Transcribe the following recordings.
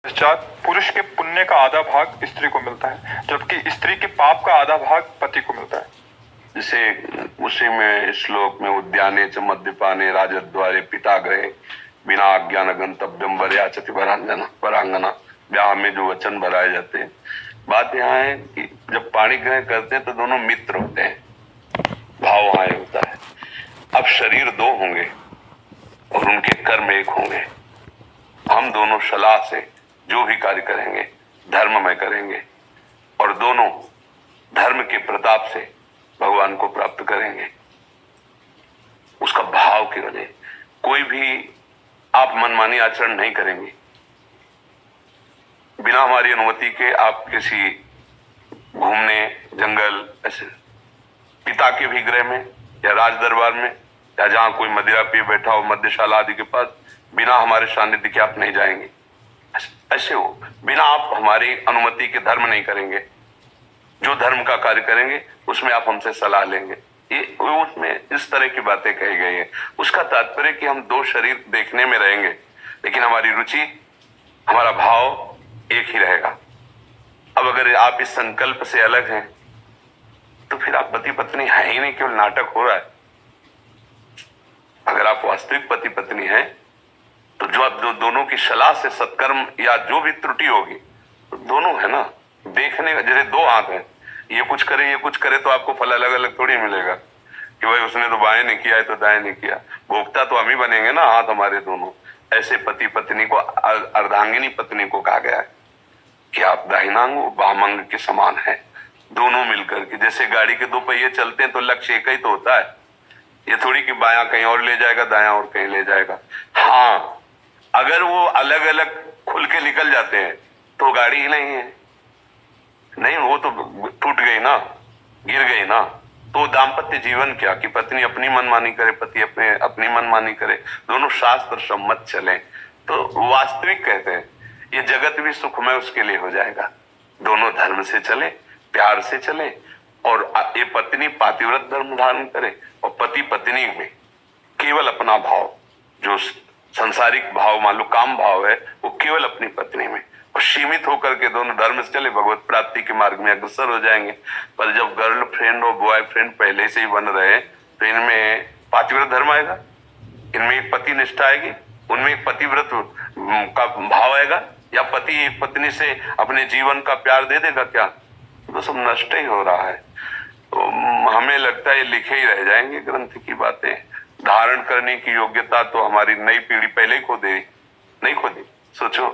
पश्चात पुरुष के पुण्य का आधा भाग स्त्री को मिलता है, जबकि स्त्री के पाप का आधा भाग पति को मिलता है। जिसे उसी में श्लोक में उद्याने च मद्यपाने राजद्वारे पिताग्रहे बिना अज्ञान गंतव्यम वरयाचति वरांगना ब्याह में जो वचन भराए जाते हैं। बात यहाँ है कि जब पाणी ग्रहण करते हैं तो दोनों मित्र होते हैं, भाव वहां होता है। अब शरीर दो होंगे और उनके कर्म एक होंगे। हम दोनों सलाह से जो भी कार्य करेंगे धर्म में करेंगे और दोनों धर्म के प्रताप से भगवान को प्राप्त करेंगे। उसका भाव केवल है, कोई भी आप मनमानी आचरण नहीं करेंगे। बिना हमारी अनुमति के आप किसी घूमने जंगल ऐसे पिता के भी गृह में या राज दरबार में या जहां कोई मदिरा पिए बैठा हो मध्यशाला आदि के पास बिना हमारे सानिध्य के आप नहीं जाएंगे। ऐसे हो बिना आप हमारी अनुमति के धर्म नहीं करेंगे। जो धर्म का कार्य करेंगे उसमें आप हमसे सलाह लेंगे। ये उसमें इस तरह की बातें कही गई है। उसका तात्पर्य कि हम दो शरीर देखने में रहेंगे लेकिन हमारी रुचि हमारा भाव एक ही रहेगा। अब अगर आप इस संकल्प से अलग हैं तो फिर आप पति पत्नी है ही नहीं, केवल नाटक हो रहा है। अगर आप वास्तविक पति पत्नी हैं तो जो आप दोनों की सलाह से सत्कर्म या जो भी त्रुटि होगी तो दोनों है ना, देखने का जैसे दो आंख है, ये कुछ करे ये कुछ करे तो आपको फल अलग अलग थोड़ी मिलेगा कि भाई उसने तो बाएं नहीं किया है तो दाएं नहीं किया। भोक्ता तो हम ही बनेंगे ना, हाथ हमारे दोनों। ऐसे पति पत्नी को अर्धांगिनी पत्नी को कहा गया है कि आप दाहिनांग वामांग के समान है, दोनों मिलकर के। जैसे गाड़ी के दो पहिए चलते हैं तो लक्ष्य एक ही तो होता है, ये थोड़ी कि बायां कहीं और ले जाएगा दायां और कहीं ले जाएगा। हाँ, अगर वो अलग अलग खुल के निकल जाते हैं तो गाड़ी ही नहीं है, नहीं वो तो टूट गई ना, गिर गई ना। तो दाम्पत्य जीवन क्या कि पत्नी अपनी मनमानी करे पति अपनी मनमानी करे, दोनों शास्त्र सम्मत चले तो वास्तविक कहते हैं ये जगत भी सुखमय उसके लिए हो जाएगा। दोनों धर्म से चले, प्यार से चले और ये पत्नी पातिव्रत धर्म धारण करे और पति पत्नी में केवल अपना भाव, जो संसारिक भाव मान लो काम भाव है, वो केवल अपनी पत्नी में और सीमित होकर के दोनों धर्म से चले, भगवत प्राप्ति के मार्ग में अग्रसर हो जाएंगे। पर जब गर्ल फ्रेंड और बॉय फ्रेंड पहले से ही बन रहे तो इनमें पातिव्रत धर्म आएगा, इनमें एक पति निष्ठा आएगी, उनमें एक पतिव्रत का भाव आएगा, या पति एक पत्नी से अपने जीवन का प्यार दे देगा क्या? तो सब नष्ट ही हो रहा है। तो हमें लगता है लिखे ही रह जाएंगे ग्रंथ की बातें। धारण करने की योग्यता तो हमारी नई पीढ़ी पहले ही खो दे, नहीं खो दी। सोचो,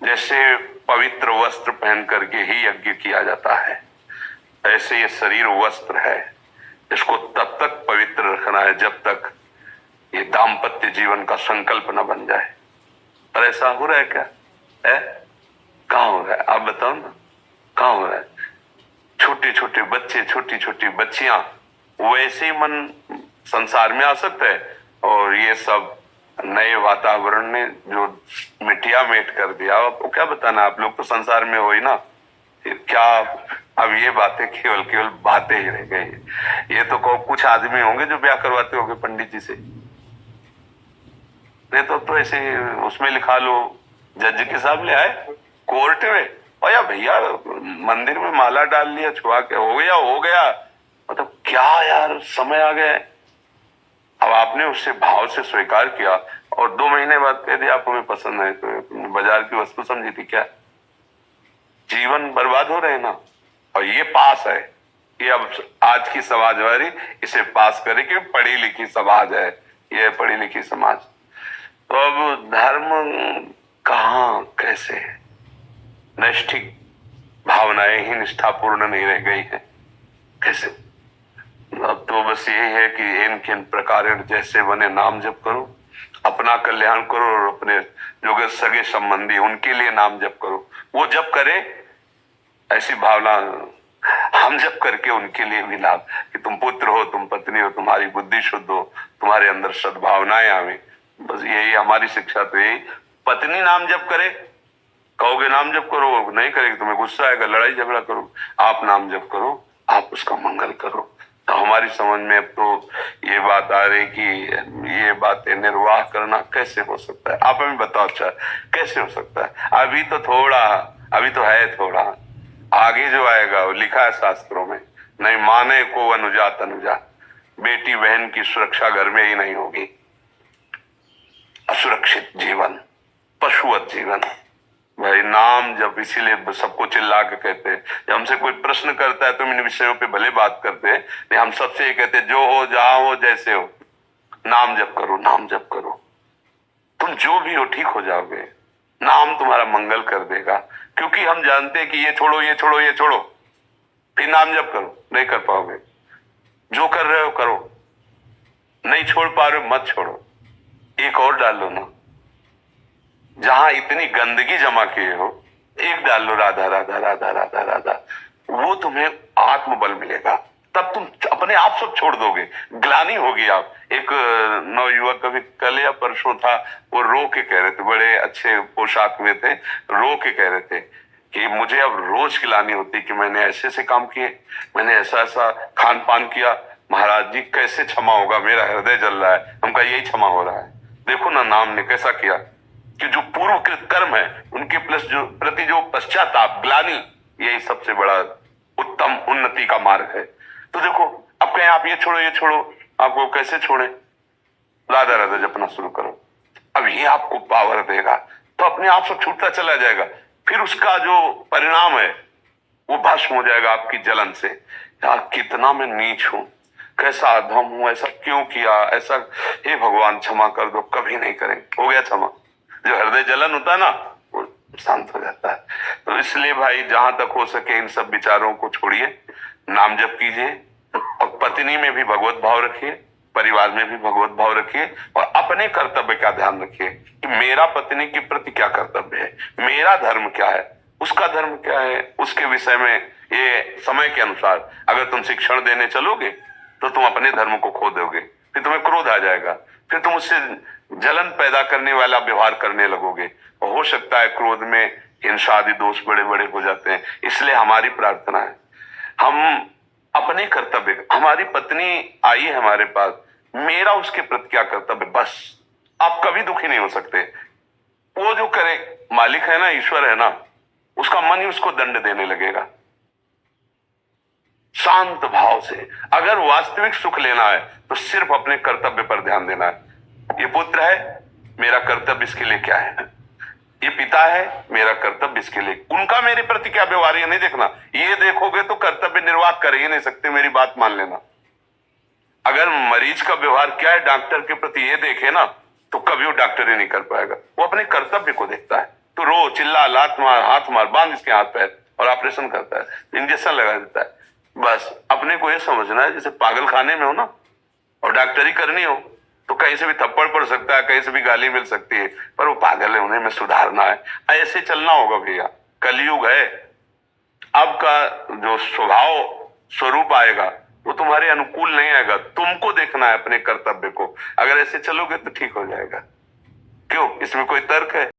जैसे पवित्र वस्त्र पहन करके ही यज्ञ किया जाता है, ऐसे ये शरीर वस्त्र है, इसको तब तक पवित्र रखना है जब तक ये दाम्पत्य जीवन का संकल्प न बन जाए। पर ऐसा हो रहा है क्या? है कहाँ हो रहा है? आप बताओ ना, कहाँ हो रहा है? छोटे छोटे बच्चे, छोटी छोटी बच्चियां वैसे ही मन संसार में आ सकता है और ये सब नए वातावरण ने जो मिटिया मेट कर दिया। आपको क्या बताना, आप लोग तो संसार में हो ही ना, फिर क्या अब ये बातें केवल केवल बातें ही रह गई। ये तो कुछ आदमी होंगे जो ब्याह करवाते होंगे पंडित जी से, नहीं तो ऐसे उसमें लिखा लो जज के साहब ले आए कोर्ट में, और या भैया मंदिर में माला डाल लिया छुआ के हो गया। मतलब क्या यार, समय आ गया है। अब आपने उससे भाव से स्वीकार किया और 2 महीने बाद कह दिया आप हमें पसंद है, तो बाजार की वस्तु समझी थी क्या? जीवन बर्बाद हो रहे ना। और ये पास है, ये अब आज की समाज वाली इसे पास करे कि पढ़ी लिखी समाज है, ये पढ़ी लिखी समाज। तो अब धर्म कहाँ कैसे? नैष्ठिक भावनाएं ही निष्ठापूर्ण नहीं रह गई है, कैसे? अब तो बस यही है कि इन किन प्रकार जैसे बने नाम जप करो, अपना कल्याण करो और अपने जो सगे संबंधी उनके लिए नाम जप करो। वो जप करे ऐसी भावना हम जप करके उनके लिए भी लाभ, कि तुम पुत्र हो, तुम पत्नी हो, तुम्हारी बुद्धि शुद्ध हो, तुम्हारे अंदर सद्भावनाएं आवे। बस यही हमारी शिक्षा। तो यही पत्नी नाम जप करे, कहोगे नाम जप करो, नहीं करेगी तुम्हें गुस्सा आएगा, लड़ाई झगड़ा करो। आप नाम जप करो, आप उसका मंगल करो। तो हमारी समझ में अब तो ये बात आ रही कि ये बातें निर्वाह करना कैसे हो सकता है। आप हमें बताओ अच्छा कैसे हो सकता है। अभी तो थोड़ा, अभी तो है थोड़ा, आगे जो आएगा वो लिखा है शास्त्रों में, नहीं माने को अनुजा तनुजा, बेटी बहन की सुरक्षा घर में ही नहीं होगी। असुरक्षित जीवन, पशुवत जीवन। भाई नाम जब, इसीलिए सबको चिल्ला के कहते हैं, जब हमसे कोई प्रश्न करता है तो इन विषयों पे भले बात करते हैं, नहीं हम सबसे ये कहते हैं जो हो जहां हो जैसे हो, नाम जप करो, नाम जप करो। तुम जो भी हो ठीक हो जाओगे, नाम तुम्हारा मंगल कर देगा। क्योंकि हम जानते हैं कि ये छोड़ो ये छोड़ो ये छोड़ो, फिर नाम जप करो, नहीं कर पाओगे। जो कर रहे हो करो, नहीं छोड़ पा रहे हो मत छोड़ो, एक और डाल लो ना। जहां इतनी गंदगी जमा किए हो, एक डाल लो राधा राधा राधा राधा राधा, वो तुम्हें आत्मबल मिलेगा। तब तुम अपने आप सब छोड़ दोगे, ग्लानि होगी। आप एक नवयुवक कभी कल या परसों था, वो रो के कह रहे थे, बड़े अच्छे पोशाक में थे, रो के कह रहे थे कि मुझे अब रोज ग्लानि होती कि मैंने ऐसे ऐसे काम किए, मैंने ऐसा ऐसा खान पान किया, महाराज जी कैसे क्षमा होगा, मेरा हृदय जल रहा है। हमका यही क्षमा हो रहा है। देखो ना नाम ने कैसा किया कि जो पूर्वकृत कर्म है उनके प्लस जो प्रति जो पश्चाताप, ग्लानि, यही सबसे बड़ा उत्तम उन्नति का मार्ग है। तो देखो अब कहें आप ये छोड़ो ये छोड़ो, आपको कैसे छोड़े? राधा राधा जपना शुरू करो, अब ये आपको पावर देगा, तो अपने आप सब छूटता चला जाएगा। फिर उसका जो परिणाम है वो भस्म हो जाएगा आपकी जलन से। यार कितना मैं नीच हूं, कैसा अधम हूं, ऐसा क्यों किया, ऐसा, हे भगवान क्षमा कर दो, कभी नहीं करेंगे। हो गया क्षमा। जो हृदय जलन होता है ना वो शांत हो जाता है। तो इसलिए भाई जहां तक हो सके इन सब विचारों को छोड़िए, नाम जप कीजिए, और पत्नी में भी भगवत भाव रखिए, परिवार में भी भगवत भाव रखिए, और अपने कर्तव्य का ध्यान रखिए कि मेरा पत्नी के प्रति क्या कर्तव्य है, मेरा धर्म क्या है, उसका धर्म क्या है। उसके विषय में ये समय के अनुसार अगर तुम शिक्षण देने चलोगे तो तुम अपने धर्म को खो दोगे, फिर तुम्हें क्रोध आ जाएगा, फिर तुम उससे जलन पैदा करने वाला व्यवहार करने लगोगे, और हो सकता है क्रोध में हिंसा आदि दोष बड़े बड़े हो जाते हैं। इसलिए हमारी प्रार्थना है, हम अपने कर्तव्य, हमारी पत्नी आई है हमारे पास, मेरा उसके प्रति क्या कर्तव्य, बस। आप कभी दुखी नहीं हो सकते। वो जो करे, मालिक है ना, ईश्वर है ना, उसका मन ही उसको दंड देने लगेगा। शांत भाव से अगर वास्तविक सुख लेना है तो सिर्फ अपने कर्तव्य पर ध्यान देना है। ये पुत्र है, मेरा कर्तव्य इसके लिए क्या है, ये पिता है, मेरा कर्तव्य इसके लिए, उनका मेरे प्रति क्या व्यवहार है नहीं देखना। ये देखोगे तो कर्तव्य निर्वाह कर ही नहीं सकते, मेरी बात मान लेना। अगर मरीज का व्यवहार क्या है डॉक्टर के प्रति ये देखे ना, तो कभी वो डॉक्टर ही नहीं कर पाएगा। वो अपने कर्तव्य को देखता है, तो रो चिल्ला लात मार हाथ मार बांध इसके हाथ पैर, और ऑपरेशन करता है, इंजेक्शन लगा देता है। बस अपने को ये समझना है जैसे पागल खाने में हो ना, और डॉक्टरी करनी हो तो कहीं से भी थप्पड़ पड़ सकता है, कहीं से भी गाली मिल सकती है, पर वो पागल है, उन्हें में सुधारना है। ऐसे चलना होगा भैया, कलयुग है। अब का जो स्वभाव स्वरूप आएगा वो तुम्हारे अनुकूल नहीं आएगा, तुमको देखना है अपने कर्तव्य को। अगर ऐसे चलोगे तो ठीक हो जाएगा। क्यों, इसमें कोई तर्क है?